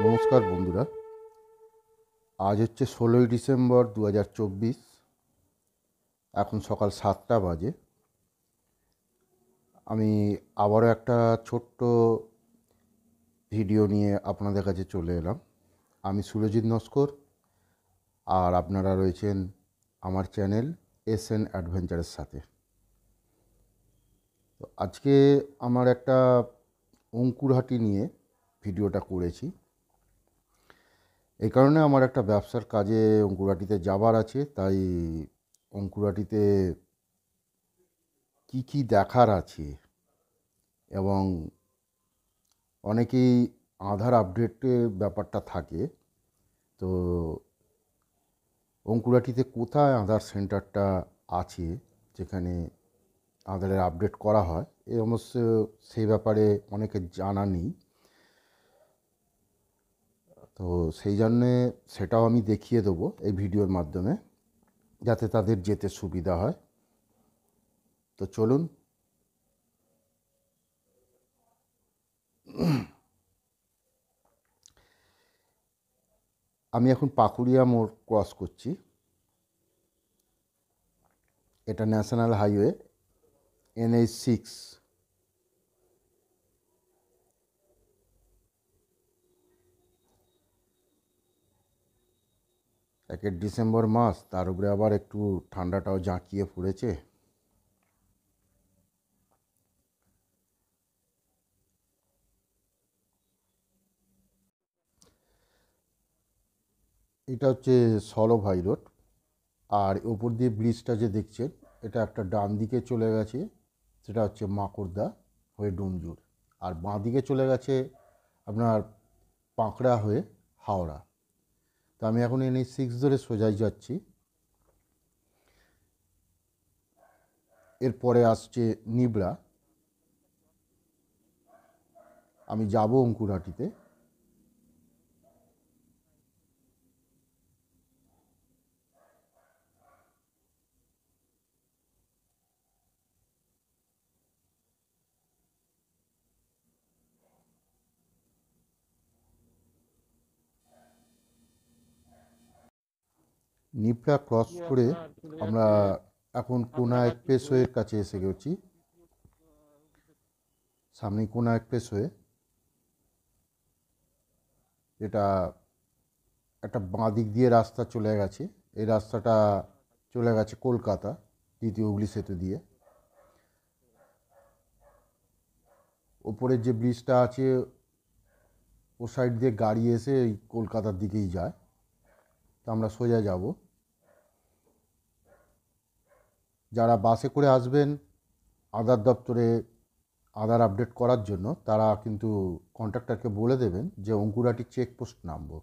নমস্কার বন্ধুরা, আজ হচ্ছে 16ই ডিসেম্বর 2024। এখন সকাল 7টা বাজে। আমি আবারও একটা ছোট্ট ভিডিও নিয়ে আপনাদের কাছে চলে এলাম। আমি সুরজিৎ নস্কর, আর আপনারা রয়েছেন আমার চ্যানেল SN অ্যাডভেঞ্চারের সাথে। তো আজকে আমার একটা অঙ্কুরহাটি নিয়ে ভিডিওটা করেছি। এই কারণে আমার একটা ব্যবসার কাজে অঙ্কুরহাটিতে যাবার আছে, তাই অঙ্কুরহাটিতে কি কি দেখার আছে এবং অনেকেই আধার আপডেটের ব্যাপারটা থাকে। তো অঙ্কুরহাটিতে কোথায় আধার সেন্টারটা আছে যেখানে আধারের আপডেট করা হয়, এই অবশ্য সেই ব্যাপারে অনেকের জানা নেই। তো সেই জন্যে সেটাও আমি দেখিয়ে দেবো এই ভিডিওর মাধ্যমে, যাতে তাদের যেতে সুবিধা হয়। তো চলুন। আমি এখন পাকুড়িয়া মোড় ক্রস করছি। এটা ন্যাশনাল হাইওয়ে NH6। 1 ডিসেম্বর মাস, তার উপরে আবার একটু ঠান্ডাটাও জাঁকিয়ে পড়েছে। এটা হচ্ছে সলভাই রোড, আর ওপর দিয়ে ব্রিজটা যে দেখছেন, এটা একটা ডান দিকে চলে গেছে, সেটা হচ্ছে মাকড়দা হয়ে ডুমজুর, আর বাঁ দিকে চলে গেছে আপনার পাঁকড়া হয়ে হাওড়া। তো আমি এখন NH6 ধরে সোজাই যাচ্ছি। এরপরে আসছে নিবড়া। আমি যাব অঙ্কুরহাটিতে। নিবড়া ক্রস করে আমরা এখন কোনা এক্সপ্রেসওয়ের কাছে এসে গেছি। সামনেই কোনা এক্সপ্রেসওয়ে। এটা একটা বাঁ দিক দিয়ে রাস্তা চলে গেছে। এই রাস্তাটা চলে গেছে কলকাতা দ্বিতীয় হুগলি সেতু দিয়ে। ওপরের যে ব্রিজটা আছে ও সাইড দিয়ে গাড়ি এসে এই কলকাতার দিকেই যায়। তো আমরা সোজা যাব। যারা বাসে করে আসবেন আধার দপ্তরে আধার আপডেট করার জন্য, তারা কিন্তু কন্ট্রাক্টরকে বলে দেবেন যে অঙ্কুরহাটি চেকপোস্ট নামবো।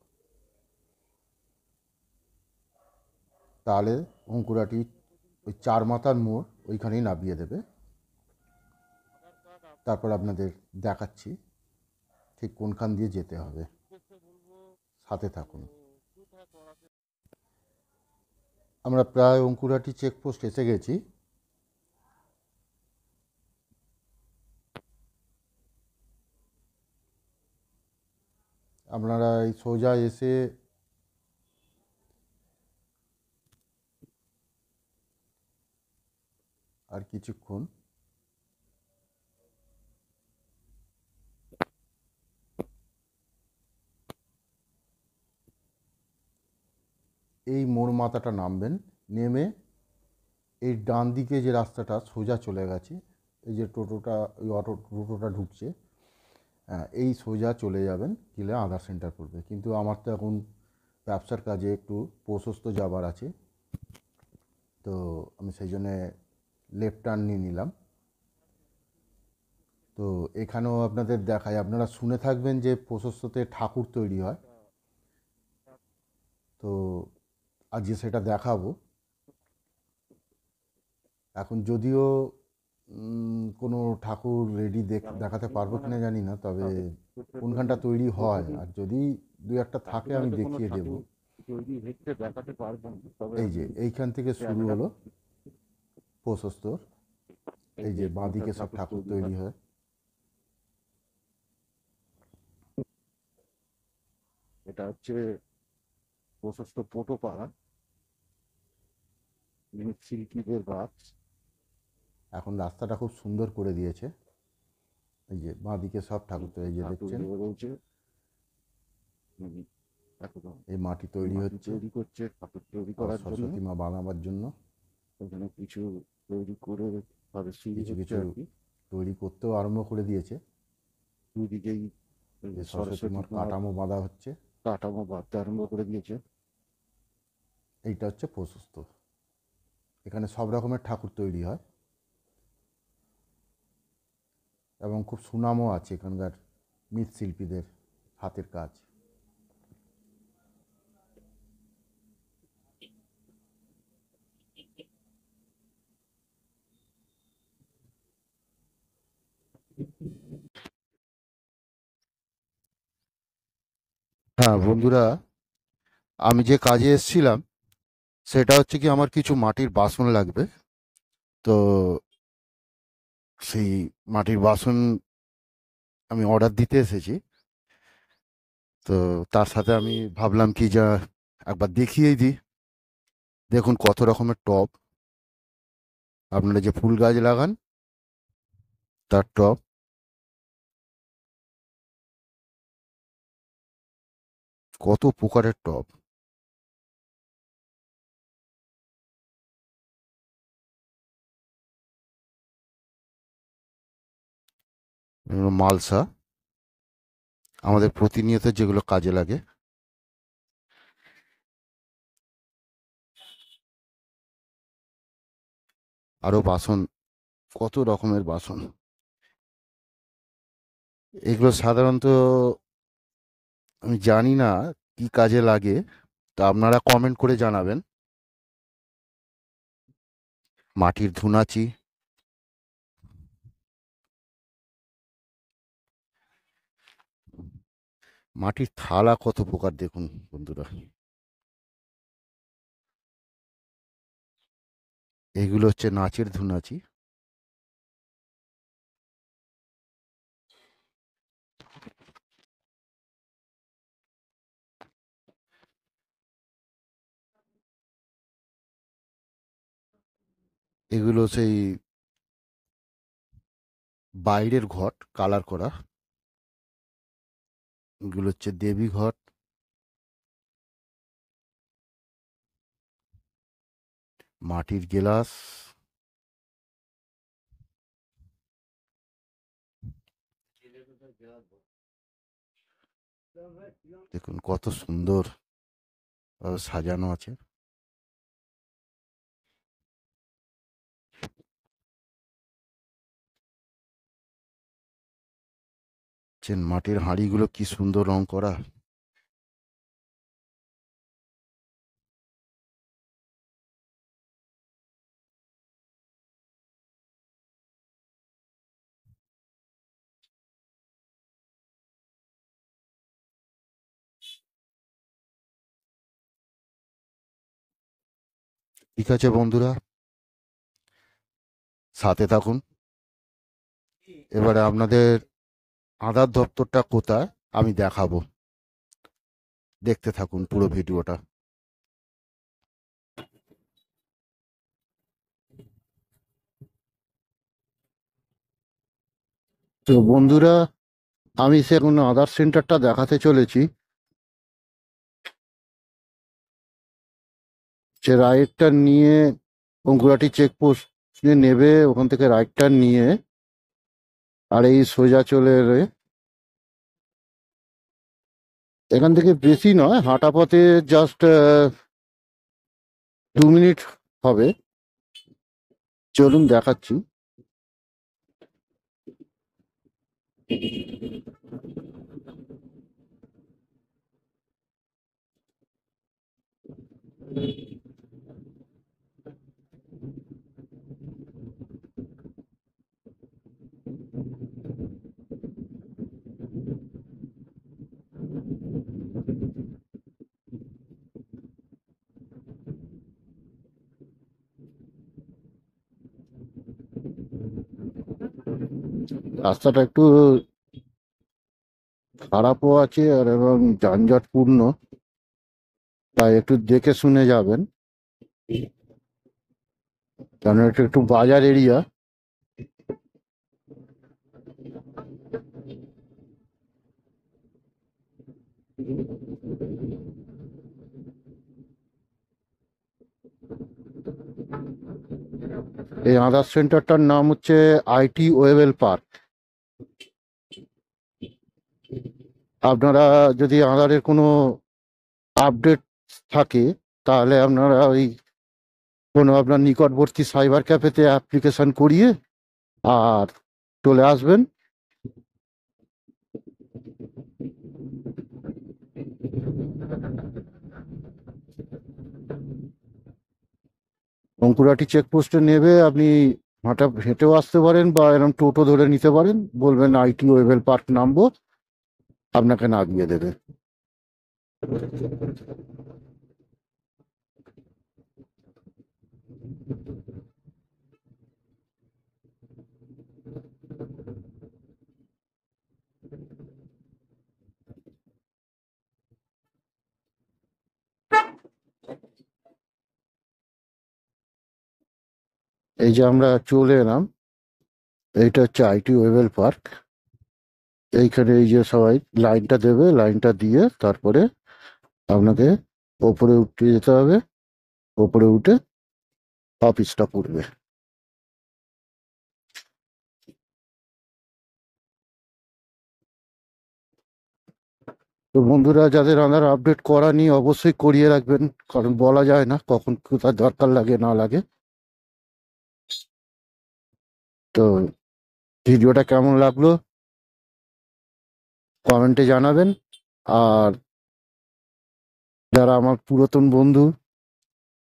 তাহলে অঙ্কুরহাটি ওই 4 মাথার মোড় ওইখানেই নামিয়ে দেবে। তারপর আপনাদের দেখাচ্ছি ঠিক কোনখান দিয়ে যেতে হবে। সাথে থাকুন। আমরা প্রায় অঙ্কুরহাটি চেকপোস্ট এসে গেছি। আপনারা এই সোজা এসে আর কিছুক্ষণ এই মোড় মাথাটা নামবেন। নেমে এই ডান দিকে যে রাস্তাটা সোজা চলে গেছে, এই যে টোটোটা ওই টোটোটা ঢুকছে, হ্যাঁ, এই সোজা চলে যাবেন, গেলে আধার সেন্টার পড়বে। কিন্তু আমার তো এখন ব্যবসার কাজে একটু প্রশস্ত যাবার আছে, তো আমি সেই জন্যে লেফট টার্ন নিয়ে নিলাম। তো এখানেও আপনাদের দেখায়, আপনারা শুনে থাকবেন যে প্রশস্ততে ঠাকুর তৈরি হয়। তো আজকে সেটা দেখাবো। এখন যদিও কোনো ঠাকুর রেডি দেখাতে পারবো কিনা জানি না, তবে কোনখানটা তৈরি হয় আর যদি দু একটা থাকে আমি দেখিয়ে দেব। এই যে এইখান থেকে শুরু হলো প্রশস্তর, এই যে বাঁদিকে সব ঠাকুর তৈরি হয়। এটা হচ্ছে প্রশস্ত পোটোপাড়া, মৃৎশিল্পীদের গাছ। এখন রাস্তাটা খুব সুন্দর করে দিয়েছে। এই যে বাঁদিকে সব ঠাকুর, তো এই যে ঠাকুর দেখছেন রয়েছে। উম, একদম এই মাটি তৈরি মাটি হচ্ছে তৈরি করছে ঠাকুর তৈরি আর করার জন্য। সরস্বতী মা বানাবার জন্য। ওখানে কিছু তৈরি করে ভাবে সিঁড়ি কিছু হচ্ছে কিছু আর কি। তৈরি করতেও আরম্ভ করে দিয়েছে। দুদিকেই যে সরস্বতী সরস্বতী মার মার কাঠামো বাঁধা হচ্ছে। কাঠামো বাঁধতে আরম্ভ করে দিয়েছে। এইটা হচ্ছে প্রশস্ত। এখানে সব রকমের ঠাকুর তৈরি হয় এবং খুব সুনামও আছে এখানকার মৃৎশিল্পীদের হাতের কাজ। হ্যাঁ বন্ধুরা, আমি যে কাজে এসেছিলাম সেটা হচ্ছে কি, আমার কিছু মাটির বাসন লাগবে। তো সেই মাটির বাসন আমি অর্ডার দিতে এসেছি। তো তার সাথে আমি ভাবলাম কি যা একবার দেখিয়েই দিই। দেখুন কত রকমের টব, আপনারা যে ফুল গাছ লাগান তার টব। কত প্রকারের টব। এগুলো মালসা, আমাদের প্রতিনিয়ত যেগুলো কাজে লাগে। আরো বাসন, কত রকমের বাসন। এগুলো সাধারণত আমি জানি না কি কাজে লাগে, তা আপনারা কমেন্ট করে জানাবেন। মাটির ধুনাচি, মাটির থালা, কত প্রকার দেখুন বন্ধুরা। এগুলো হচ্ছে নাচের ধুনাচি। এগুলো সেই বাইরের ঘট কালার করা। এগুলো হচ্ছে দেবী ঘট। মাটির গেলাস, দেখুন কত সুন্দর সাজানো আছে। মাটির হাঁড়িগুলো কি সুন্দর রং করা। ঠিক আছে বন্ধুরা, সাথে থাকুন। এবারে আপনাদের আধার দপ্তরটা কোথায় আমি দেখাবো, দেখতে থাকুন পুরো ভিডিওটা। তো বন্ধুরা, আমি সেখানে আধার সেন্টারটা দেখাতে চলেছি। যে রাইটটা নিয়ে পঙ্কুরাটি চেকপোস্ট নেবে, ওখান থেকে রাইটটা নিয়ে আর এই সোজা চলে এলে, এখান থেকে বেশি নয়, হাঁটা পথে জাস্ট 2 মিনিট হবে। চলুন দেখাচ্ছি। রাস্তাটা একটু খারাপও আছে আর এবং যানজটপূর্ণ, তাই একটু দেখে শুনে যাবেন, কারণ এটা একটু বাজার এরিয়া। এই আধার সেন্টারটার নাম হচ্ছে আইটি ওয়েবেল পার্ক। আপনারা যদি আধারের কোনো আপডেট থাকে, তাহলে আপনারা ওই কোনো আপনার নিকটবর্তী সাইবার ক্যাফেতে অ্যাপ্লিকেশন করিয়ে আর চলে আসবেন। শঙ্কুরাটি চেকপোস্টে নেবে, আপনি হেঁটেও আসতে পারেন বা এরকম টোটো ধরে নিতে পারেন, বলবেন আইটি ওয়েবেল পার্ক নামবো, আপনাকে নামিয়ে দেবে। এই যে আমরা চলে এলাম, এইটা হচ্ছে আইটি ওয়েবেল পার্ক। এইখানে এই যে সবাই লাইনটা দেবে, লাইনটা দিয়ে তারপরে আপনাকে ওপরে উঠে যেতে হবে, ওপরে উঠে অফিসটা পড়বে। তো বন্ধুরা, যাদের আধার আপডেট করা নিয়ে অবশ্যই করিয়ে রাখবেন, কারণ বলা যায় না কখন কোথায় দরকার লাগে না লাগে। তো ভিডিওটা কেমন লাগলো কমেন্টে জানাবেন, আর যারা আমার পুরাতন বন্ধু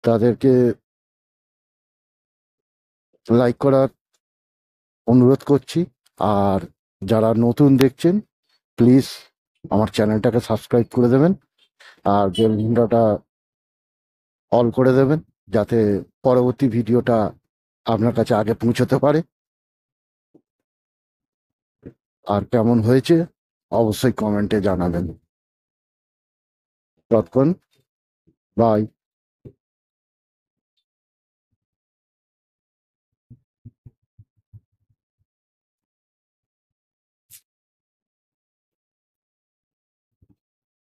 তাদেরকে লাইক করার অনুরোধ করছি, আর যারা নতুন দেখছেন প্লিজ আমার চ্যানেলটাকে সাবস্ক্রাইব করে দেবেন, আর বেল ঘন্টাটা অল করে দেবেন, যাতে পরবর্তী ভিডিওটা আপনার কাছে আগে পৌঁছতে পারে। আর কেমন হয়েছে অবশ্যই কমেন্টে জানাবেন। ততক্ষণ বাই।